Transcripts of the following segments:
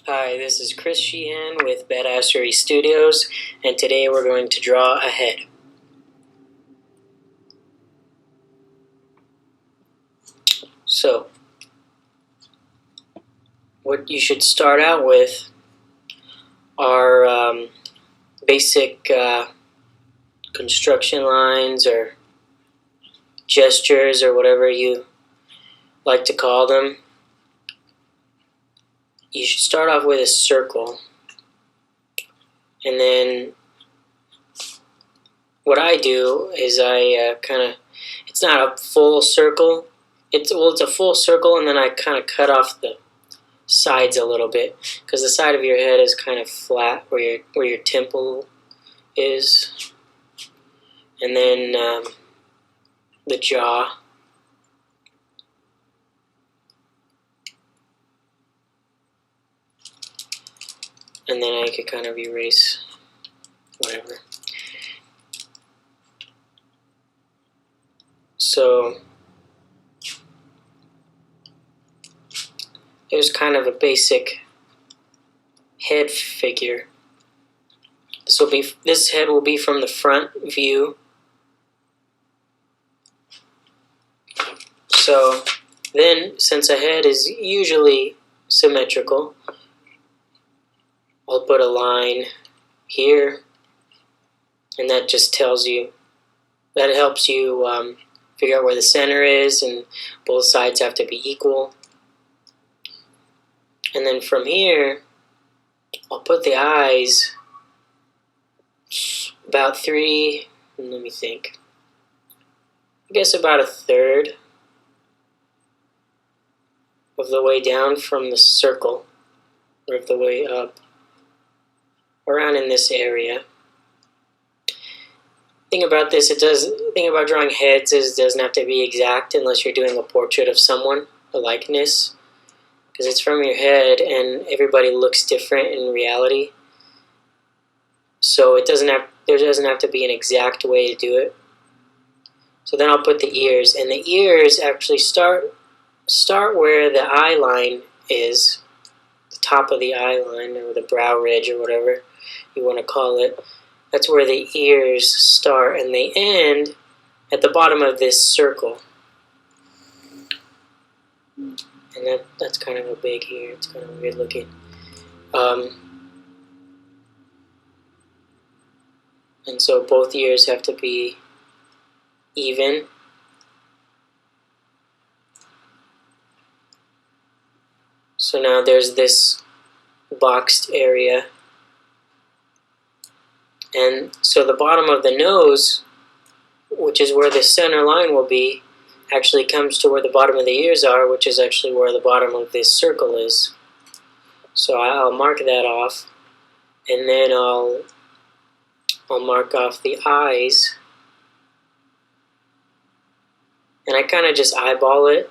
Hi, this is Chris Shehan with Badassery Studios, and today we're going to draw a head. So, what you should start out with are basic construction lines or gestures or whatever you like to call them. You should start off with a circle, and then what I do is I it's not a full circle. It's a full circle, and then I kind of cut off the sides a little bit because the side of your head is kind of flat where your temple is, and then the jaw. And then I could kind of erase whatever. So there's kind of a basic head figure. This head will be from the front view. So then, since a head is usually symmetrical, I'll put a line here, and that just tells you, that helps you figure out where the center is, and both sides have to be equal. And then from here, I'll put the eyes about let me think, I guess about a third of the way down from the circle, or of the way up, around in this area. Thing about drawing heads is it doesn't have to be exact unless you're doing a portrait of someone, a likeness, because it's from your head and everybody looks different in reality. So there doesn't have to be an exact way to do it. So then I'll put the ears, and the ears actually start where the eye line is, the top of the eye line, or the brow ridge, or whatever you want to call it. That's where the ears start, and they end at the bottom of this circle. And that's kind of a big here. It's kind of weird looking. And so both ears have to be even. So now there's this boxed area. And so the bottom of the nose, which is where the center line will be, actually comes to where the bottom of the ears are, which is actually where the bottom of this circle is. So I'll mark that off, and then I'll mark off the eyes. And I kind of just eyeball it.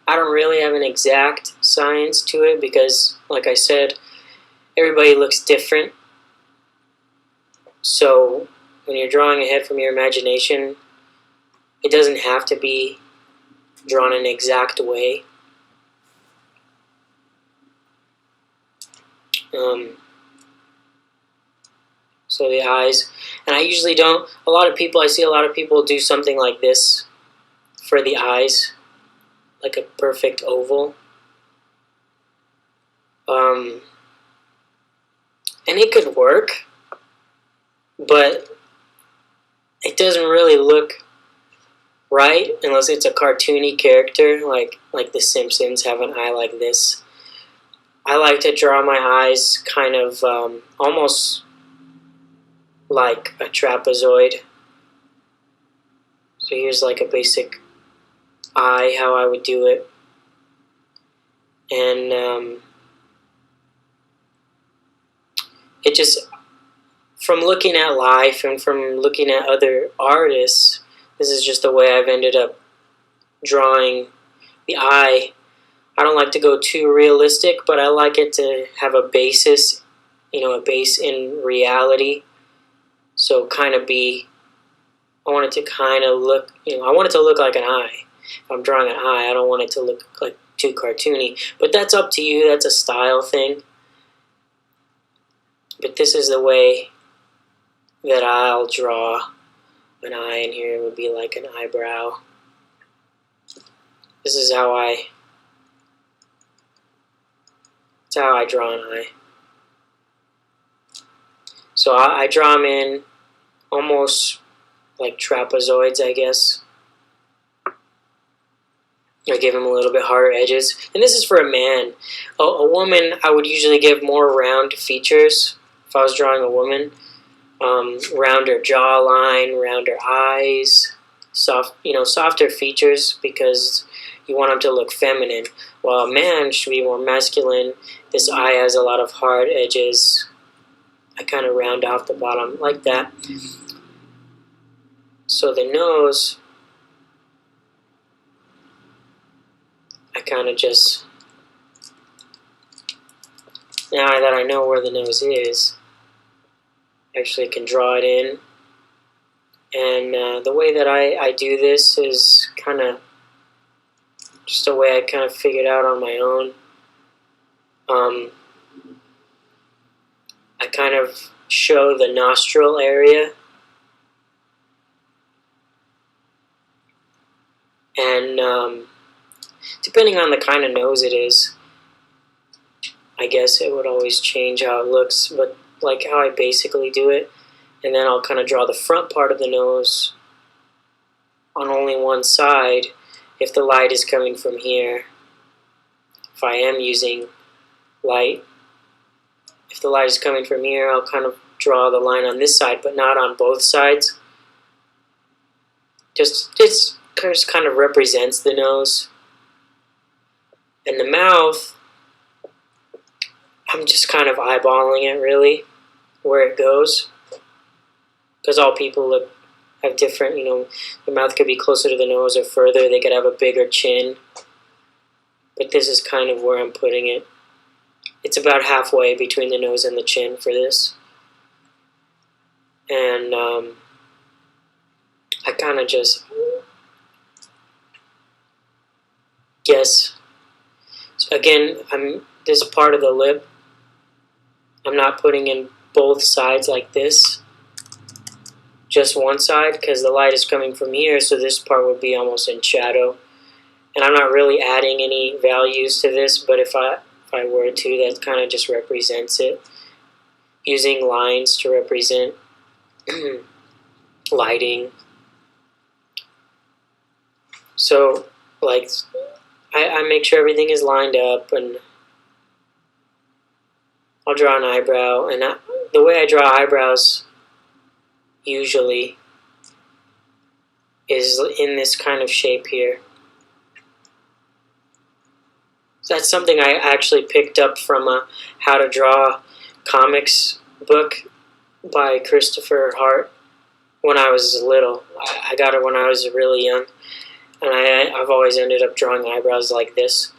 I don't really have an exact science to it because, like I said, everybody looks different. So when you're drawing a head from your imagination, it doesn't have to be drawn in an exact way. So the eyes, and I usually don't, I see a lot of people do something like this for the eyes, like a perfect oval. And it could work, but it doesn't really look right unless it's a cartoony character, like The Simpsons have an eye like this. I like to draw my eyes kind of almost like a trapezoid. So here's like a basic eye, how I would do it. And it just, from looking at life and from looking at other artists, this is just the way I've ended up drawing the eye. I don't like to go too realistic, but I like it to have a basis, a base in reality. So I want it to kind of look, I want it to look like an eye. If I'm drawing an eye, I don't want it to look like too cartoony. But that's up to you. That's a style thing. But this is the way that I'll draw an eye, and here would be like an eyebrow. This is how I draw an eye. So I draw them in almost like trapezoids, I guess. I give them a little bit harder edges. And this is for a man. A woman, I would usually give more round features if I was drawing a woman. Rounder jawline, rounder eyes, softer features because you want them to look feminine. While a man should be more masculine. This eye has a lot of hard edges. I kind of round off the bottom like that. So the nose, I kind of just, now that I know where the nose is, actually can draw it in. And the way that I do this is kind of just a way I kind of figured out on my own. I kind of show the nostril area, and depending on the kind of nose it is, I guess it would always change how it looks, but like how I basically do it. And then I'll kind of draw the front part of the nose on only one side if the light is coming from here. If I am using light, if the light is coming from here, I'll kind of draw the line on this side, but not on both sides. Just kind of represents the nose. And the mouth, I'm just kind of eyeballing it really, where it goes. Because all people have different, the mouth could be closer to the nose or further. They could have a bigger chin. But this is kind of where I'm putting it. It's about halfway between the nose and the chin for this. And I kind of just guess. So again, this part of the lip, I'm not putting in both sides like this. Just one side, because the light is coming from here, so this part would be almost in shadow. And I'm not really adding any values to this, but if I were to, that kind of just represents it. Using lines to represent lighting. So, like, I make sure everything is lined up, and I'll draw an eyebrow. And the way I draw eyebrows usually is in this kind of shape here. That's something I actually picked up from a How to Draw comics book by Christopher Hart when I was little. I got it when I was really young, and I've always ended up drawing eyebrows like this.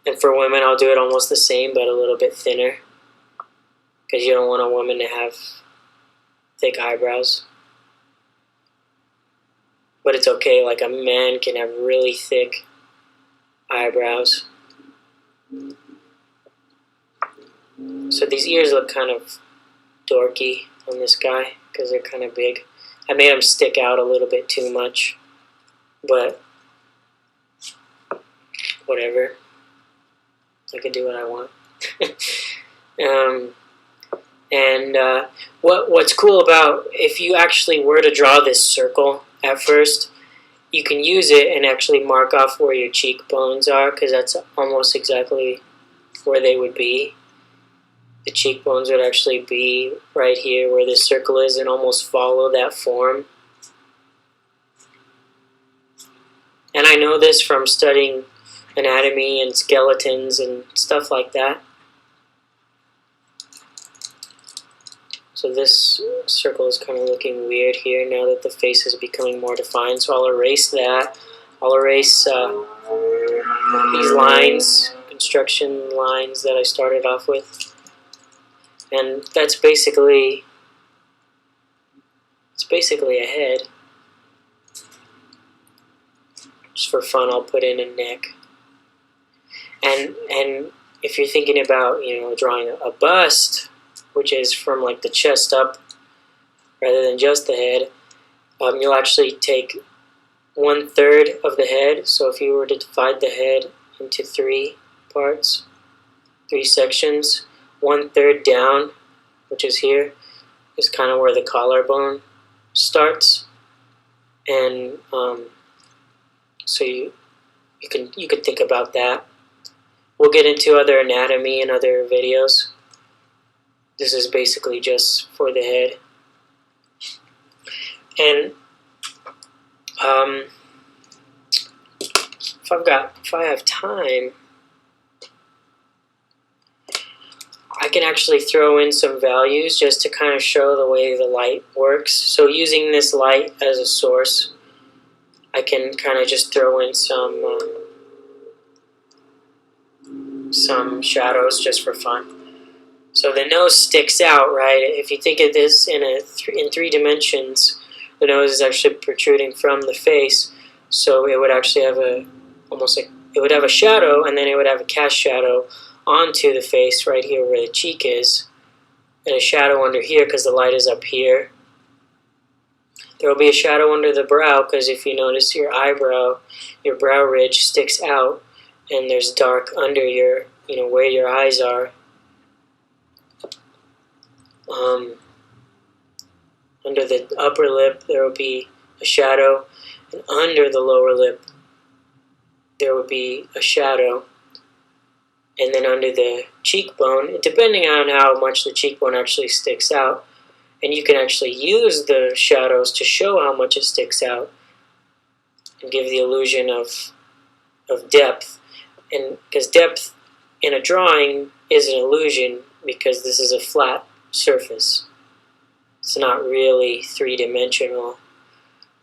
And for women, I'll do it almost the same, but a little bit thinner, because you don't want a woman to have thick eyebrows. But it's okay, like a man can have really thick eyebrows. So these ears look kind of dorky on this guy because they're kind of big. I made them stick out a little bit too much, but whatever. I can do what I want. What's cool about, if you actually were to draw this circle at first, you can use it and actually mark off where your cheekbones are, because that's almost exactly where they would be. The cheekbones would actually be right here where this circle is, and almost follow that form. And I know this from studying anatomy and skeletons and stuff like that. So this circle is kind of looking weird here now that the face is becoming more defined. So I'll erase that. I'll erase these lines, construction lines that I started off with. And that's basically, a head. Just for fun, I'll put in a neck. And if you're thinking about, drawing a bust, which is from like the chest up rather than just the head, you'll actually take 1/3 of the head. So if you were to divide the head into 3 parts, 3 sections, 1/3 down, which is here, is kind of where the collarbone starts, and so you can think about that. We'll get into other anatomy in other videos. This is basically just for the head. And if I have time, I can actually throw in some values just to kind of show the way the light works. So using this light as a source, I can kind of just throw in some shadows just for fun. So the nose sticks out, right? If you think of this in 3 dimensions, the nose is actually protruding from the face. So it would actually have it would have a shadow, and then it would have a cast shadow onto the face right here where the cheek is, and a shadow under here because the light is up here. There will be a shadow under the brow because if you notice your eyebrow, your brow ridge sticks out, and there's dark under your, where your eyes are. Under the upper lip, there will be a shadow, and under the lower lip, there will be a shadow. And then under the cheekbone, depending on how much the cheekbone actually sticks out, and you can actually use the shadows to show how much it sticks out and give the illusion of depth. And because depth in a drawing is an illusion because this is a flat surface. It's not really 3-dimensional,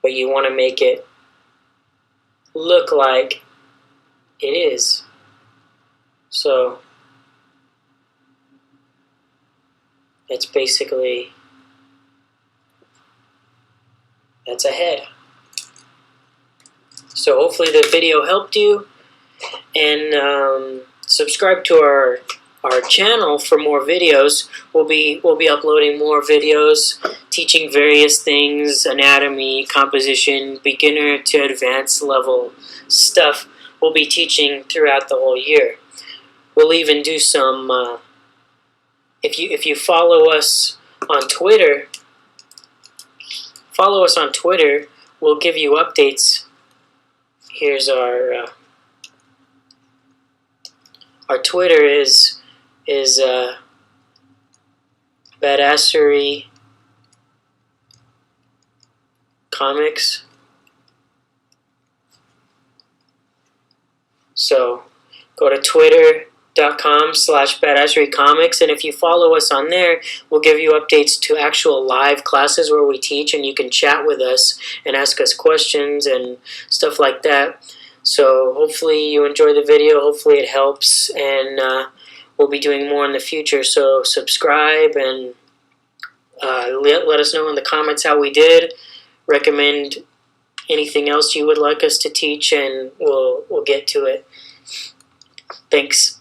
but you want to make it look like it is. So that's basically, that's a head. So hopefully the video helped you, and subscribe to our channel for more videos. We'll be uploading more videos teaching various things, anatomy, composition, beginner to advanced level stuff. We'll be teaching throughout the whole year. We'll even do some, if you follow us on Twitter, we'll give you updates. Here's our Twitter is Badassery Comics. So go to twitter.com/badasserycomics, and if you follow us on there, we'll give you updates to actual live classes where we teach, and you can chat with us and ask us questions and stuff like that. So hopefully you enjoy the video, hopefully it helps, and we'll be doing more in the future. So subscribe and let us know in the comments how we did. Recommend anything else you would like us to teach, and we'll get to it. Thanks.